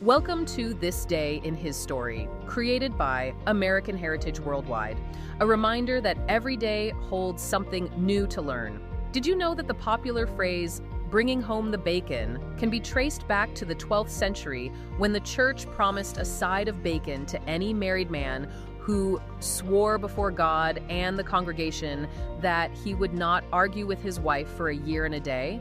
Welcome to This Day in His Story, created by American Heritage Worldwide. A reminder that every day holds something new to learn. Did you know that the popular phrase, bringing home the bacon, can be traced back to the 12th century when the church promised a side of bacon to any married man who swore before God and the congregation that he would not argue with his wife for a year and a day?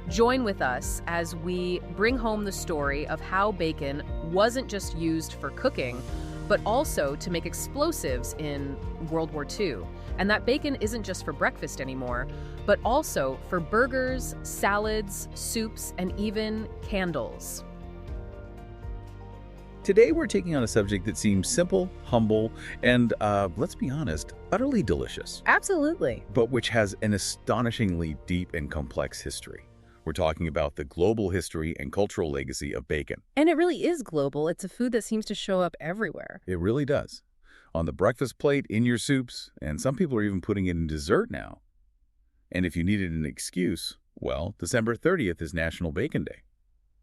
Join with us as we bring home the story of how bacon wasn't just used for cooking, but also to make explosives in World War II. And that bacon isn't just for breakfast anymore, but also for burgers, salads, soups, and even candles. Today we're taking on a subject that seems simple, humble, and, let's be honest, utterly delicious, Absolutely. but which has an astonishingly deep and complex history. We're talking about the global history and cultural legacy of bacon. And it really is global. It's a food that seems to show up everywhere. It really does. On the breakfast plate, in your soups, and some people are even putting it in dessert now. And if you needed an excuse, well, December 30th is National Bacon Day.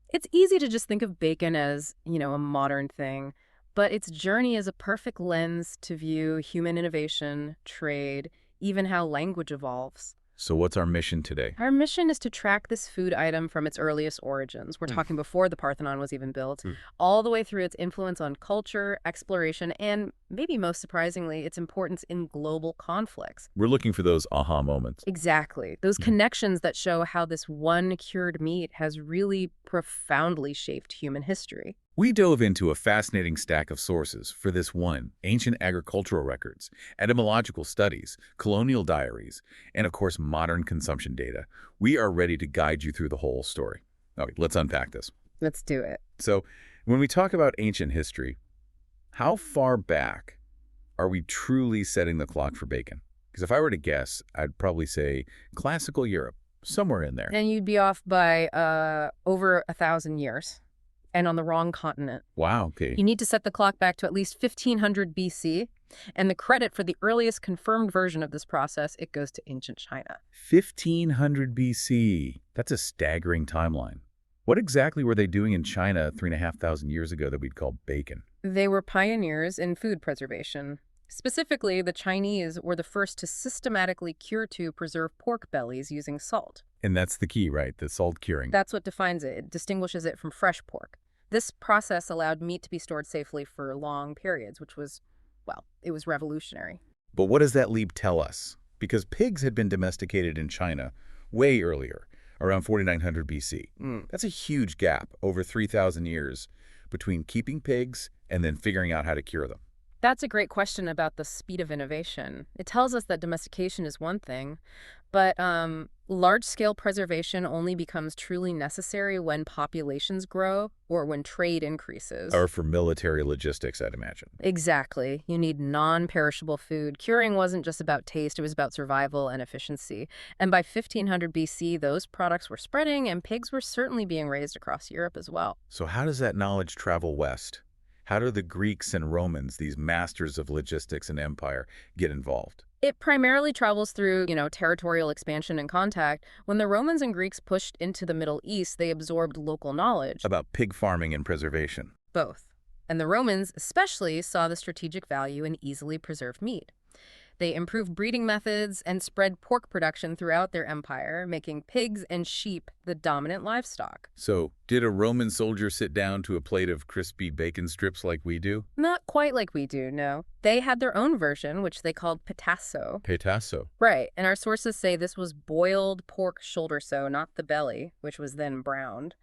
It's easy to just think of bacon as, a modern thing, but its journey is a perfect lens to view human innovation, trade, even how language evolves. So what's our mission today? Our mission is to track this food item from its earliest origins. We're talking before the Parthenon was even built, all the way through its influence on culture, exploration, and maybe most surprisingly, its importance in global conflicts. We're looking for those aha moments. Exactly. Those connections that show how this one cured meat has really profoundly shaped human history. We dove into a fascinating stack of sources for this one: ancient agricultural records, etymological studies, colonial diaries, and of course modern consumption data. We are ready to guide you through the whole story. Okay, let's unpack this. Let's do it. So, when we talk about ancient history, how far back are we truly setting the clock for bacon? Because if I were to guess, I'd probably say classical Europe, somewhere in there. And you'd be off by over 1,000 years. And on the wrong continent. Wow, okay. You need to set the clock back to at least 1500 BC, and the credit for the earliest confirmed version of this process, it goes to ancient China. 1500 BC. That's a staggering timeline. What exactly were they doing in China 3,500 years ago that we'd call bacon? They were pioneers in food preservation. Specifically, the Chinese were the first to systematically cure to preserve pork bellies using salt. And that's the key, right? The salt curing. That's what defines it. It distinguishes it from fresh pork. This process allowed meat to be stored safely for long periods, which was, it was revolutionary. But what does that leap tell us? Because pigs had been domesticated in China way earlier, around 4900 BC. That's a huge gap, over 3,000 years, between keeping pigs and then figuring out how to cure them. That's a great question about the speed of innovation. It tells us that domestication is one thing, but large-scale preservation only becomes truly necessary when populations grow or when trade increases. Or for military logistics, I'd imagine. Exactly. You need non-perishable food. Curing wasn't just about taste, it was about survival and efficiency. And by 1500 BC, those products were spreading, and pigs were certainly being raised across Europe as well. So how does that knowledge travel west? How do the Greeks and Romans, these masters of logistics and empire, get involved? It primarily travels through, territorial expansion and contact. When the Romans and Greeks pushed into the Middle East, they absorbed local knowledge. About pig farming and preservation. Both. And the Romans especially saw the strategic value in easily preserved meat. They improved breeding methods and spread pork production throughout their empire, making pigs and sheep the dominant livestock. So, did a Roman soldier sit down to a plate of crispy bacon strips like we do? Not quite like we do, no. They had their own version, which they called petaso. Petaso. Right, and our sources say this was boiled pork shoulder so, not the belly, which was then browned.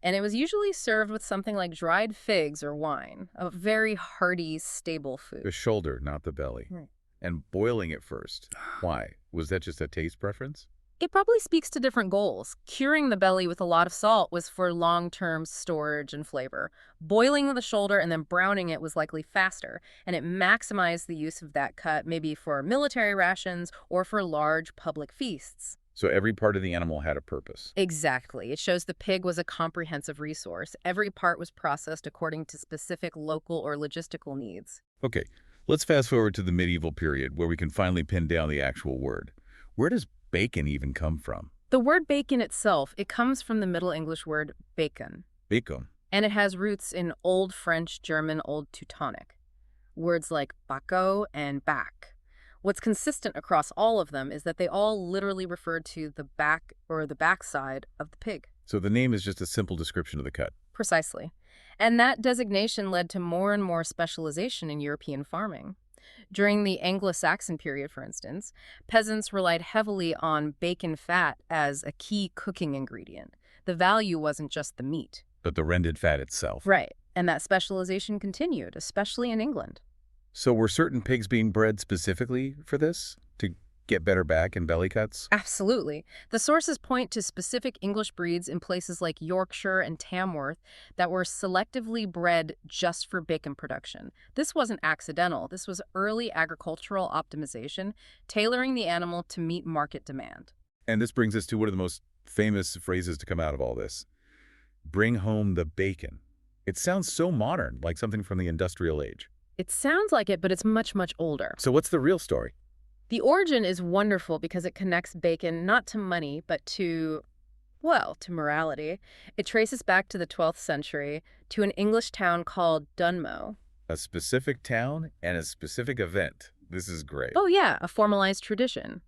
And it was usually served with something like dried figs or wine, a very hearty, stable food. The shoulder, not the belly. Right. And boiling it first. Why? Was that just a taste preference? It probably speaks to different goals. Curing the belly with a lot of salt was for long-term storage and flavor. Boiling the shoulder and then browning it was likely faster, and it maximized the use of that cut maybe for military rations or for large public feasts. So every part of the animal had a purpose. Exactly. It shows the pig was a comprehensive resource. Every part was processed according to specific local or logistical needs. Okay, let's fast forward to the medieval period where we can finally pin down the actual word. Where does bacon even come from? The word bacon itself, it comes from the Middle English word bacon. Bacon. And it has roots in Old French, German, Old Teutonic. Words like bako and back. What's consistent across all of them is that they all literally refer to the back or the backside of the pig. So the name is just a simple description of the cut. Precisely. And that designation led to more and more specialization in European farming. During the Anglo-Saxon period, for instance, peasants relied heavily on bacon fat as a key cooking ingredient. The value wasn't just the meat. But the rendered fat itself. Right. And that specialization continued, especially in England. So were certain pigs being bred specifically for this? To get better back and belly cuts? Absolutely. The sources point to specific English breeds in places like Yorkshire and Tamworth that were selectively bred just for bacon production. This wasn't accidental. This was early agricultural optimization, tailoring the animal to meet market demand. And this brings us to one of the most famous phrases to come out of all this. Bring home the bacon. It sounds so modern, like something from the industrial age. It sounds like it, but it's much, much older. So what's the real story? The origin is wonderful because it connects bacon not to money, but to, well, to morality. It traces back to the 12th century to an English town called Dunmow. A specific town and a specific event. This is great. Oh yeah, a formalized tradition.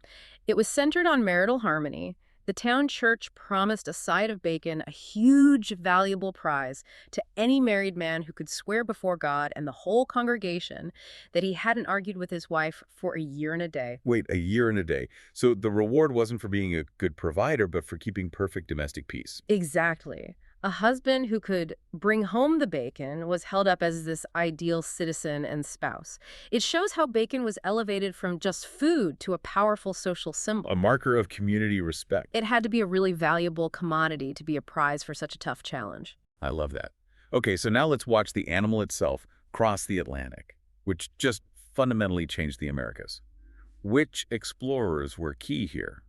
It was centered on marital harmony. The town church promised a side of bacon, a huge, valuable prize, to any married man who could swear before God and the whole congregation that he hadn't argued with his wife for a year and a day. Wait, a year and a day. So the reward wasn't for being a good provider, but for keeping perfect domestic peace. Exactly. A husband who could bring home the bacon was held up as this ideal citizen and spouse. It shows how bacon was elevated from just food to a powerful social symbol. A marker of community respect. It had to be a really valuable commodity to be a prize for such a tough challenge. I love that. Okay, so now let's watch the animal itself cross the Atlantic, which just fundamentally changed the Americas. Which explorers were key here?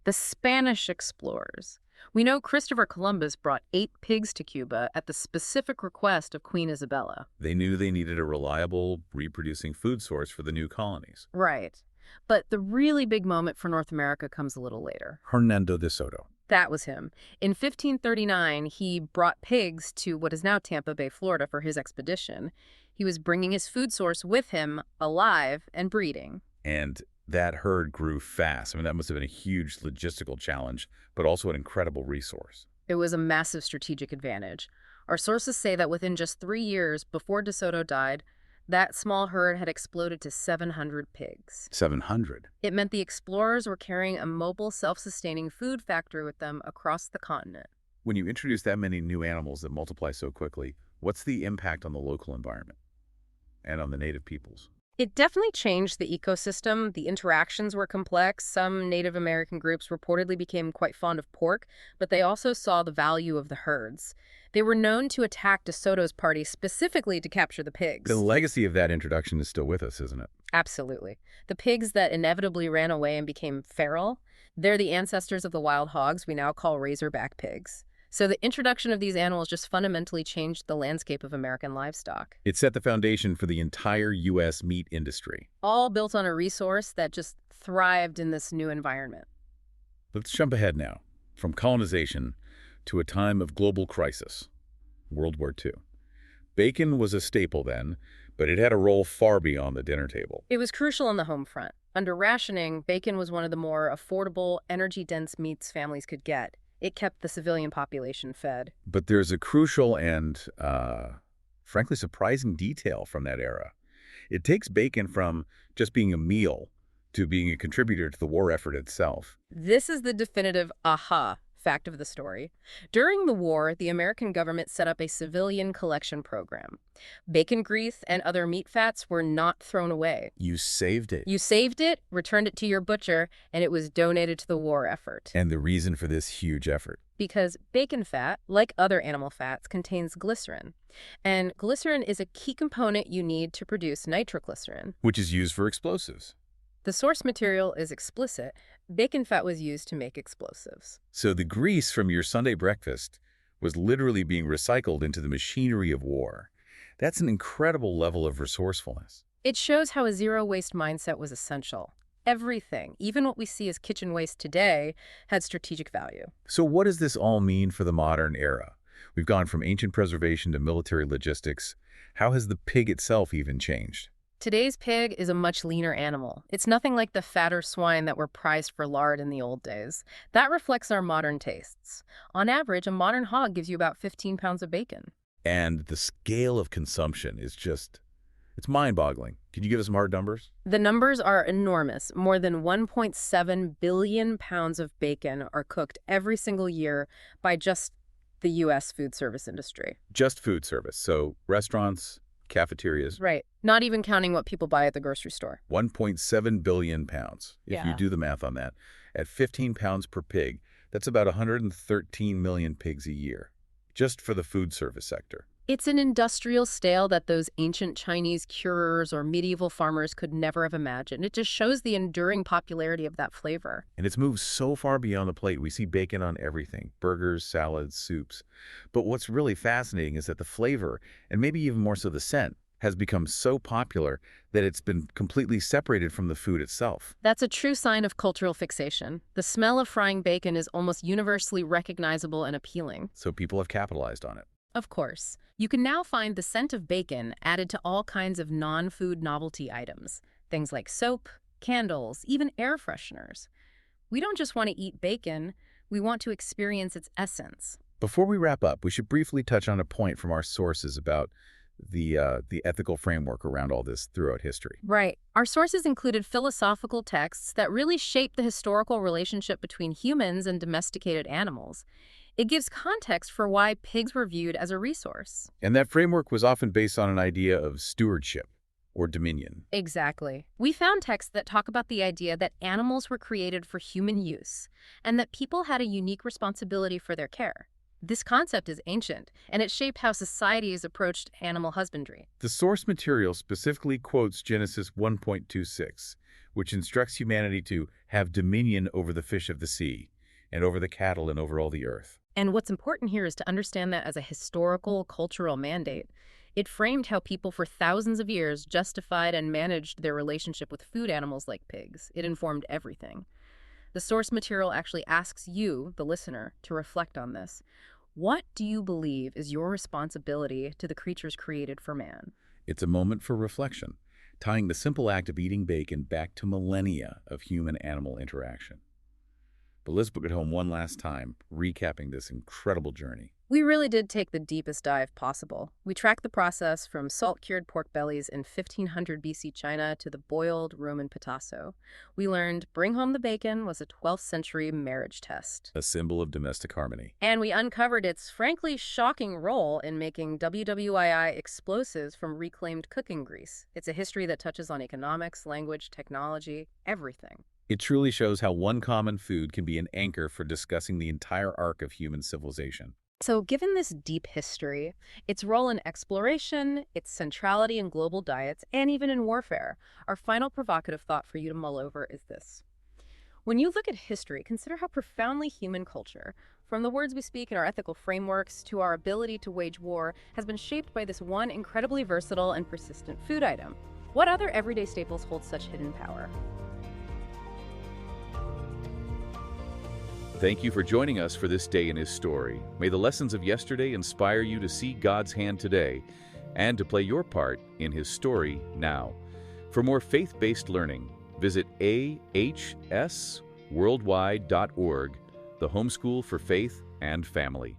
The Spanish explorers. We know Christopher Columbus brought 8 pigs to Cuba at the specific request of Queen Isabella. They knew they needed a reliable, reproducing food source for the new colonies. Right. But the really big moment for North America comes a little later. Hernando de Soto. That was him. In 1539, he brought pigs to what is now Tampa Bay, Florida, for his expedition. He was bringing his food source with him, alive and breeding. And that herd grew fast. I mean, that must have been a huge logistical challenge, but also an incredible resource. It was a massive strategic advantage. Our sources say that within just 3 years before De Soto died, that small herd had exploded to 700 pigs. 700? It meant the explorers were carrying a mobile, self-sustaining food factory with them across the continent. When you introduce that many new animals that multiply so quickly, what's the impact on the local environment and on the native peoples? It definitely changed the ecosystem. The interactions were complex. Some Native American groups reportedly became quite fond of pork, but they also saw the value of the herds. They were known to attack De Soto's party specifically to capture the pigs. The legacy of that introduction is still with us, isn't it? Absolutely. The pigs that inevitably ran away and became feral, they're the ancestors of the wild hogs we now call razorback pigs. So the introduction of these animals just fundamentally changed the landscape of American livestock. It set the foundation for the entire U.S. meat industry. All built on a resource that just thrived in this new environment. Let's jump ahead now, from colonization to a time of global crisis, World War II. Bacon was a staple then, but it had a role far beyond the dinner table. It was crucial on the home front. Under rationing, bacon was one of the more affordable, energy-dense meats families could get. It kept the civilian population fed. But there's a crucial and, frankly, surprising detail from that era. It takes bacon from just being a meal to being a contributor to the war effort itself. This is the definitive aha fact of the story. During the war, the American government set up a civilian collection program. Bacon grease and other meat fats were not thrown away. You saved it. You saved it, returned it to your butcher, and it was donated to the war effort. And the reason for this huge effort? Because bacon fat, like other animal fats, contains glycerin. And glycerin is a key component you need to produce nitroglycerin, Which is used for explosives. The source material is explicit. Bacon fat was used to make explosives. So the grease from your Sunday breakfast was literally being recycled into the machinery of war. That's an incredible level of resourcefulness. It shows how a zero-waste mindset was essential. Everything, even what we see as kitchen waste today, had strategic value. So what does this all mean for the modern era? We've gone from ancient preservation to military logistics. How has the pig itself even changed? Today's pig is a much leaner animal. It's nothing like the fatter swine that were prized for lard in the old days. That reflects our modern tastes. On average, a modern hog gives you about 15 pounds of bacon. And the scale of consumption is it's mind-boggling. Can you give us some hard numbers? The numbers are enormous. More than 1.7 billion pounds of bacon are cooked every single year by just the U.S. food service industry. Just food service, so restaurants, cafeterias. Right. Not even counting what people buy at the grocery store. 1.7 billion pounds. If Yeah. you do the math on that, at 15 pounds per pig, that's about 113 million pigs a year, just for the food service sector. It's an industrial scale that those ancient Chinese curers or medieval farmers could never have imagined. It just shows the enduring popularity of that flavor. And it's moved so far beyond the plate. We see bacon on everything, burgers, salads, soups. But what's really fascinating is that the flavor, and maybe even more so the scent, has become so popular that it's been completely separated from the food itself. That's a true sign of cultural fixation. The smell of frying bacon is almost universally recognizable and appealing. So people have capitalized on it. Of course. You can now find the scent of bacon added to all kinds of non-food novelty items. Things like soap, candles, even air fresheners. We don't just want to eat bacon, we want to experience its essence. Before we wrap up, we should briefly touch on a point from our sources about the ethical framework around all this throughout history. Right. Our sources included philosophical texts that really shaped the historical relationship between humans and domesticated animals. It gives context for why pigs were viewed as a resource. And that framework was often based on an idea of stewardship or dominion. Exactly. We found texts that talk about the idea that animals were created for human use and that people had a unique responsibility for their care. This concept is ancient, and it shaped how societies approached animal husbandry. The source material specifically quotes Genesis 1.26, which instructs humanity to have dominion over the fish of the sea, and over the cattle, and over all the earth. And what's important here is to understand that as a historical, cultural mandate. It framed how people for thousands of years justified and managed their relationship with food animals like pigs. It informed everything. The source material actually asks you, the listener, to reflect on this. What do you believe is your responsibility to the creatures created for man? It's a moment for reflection, tying the simple act of eating bacon back to millennia of human-animal interaction. But let's book it home one last time, recapping this incredible journey. We really did take the deepest dive possible. We tracked the process from salt-cured pork bellies in 1500 BC China to the boiled Roman petaso. We learned bring home the bacon was a 12th century marriage test. A symbol of domestic harmony. And we uncovered its frankly shocking role in making WWII explosives from reclaimed cooking grease. It's a history that touches on economics, language, technology, everything. It truly shows how one common food can be an anchor for discussing the entire arc of human civilization. So given this deep history, its role in exploration, its centrality in global diets, and even in warfare, our final provocative thought for you to mull over is this. When you look at history, consider how profoundly human culture, from the words we speak in our ethical frameworks to our ability to wage war, has been shaped by this one incredibly versatile and persistent food item. What other everyday staples hold such hidden power? Thank you for joining us for this day in his story. May the lessons of yesterday inspire you to see God's hand today and to play your part in his story now. For more faith-based learning, visit ahsworldwide.org, the homeschool for faith and family.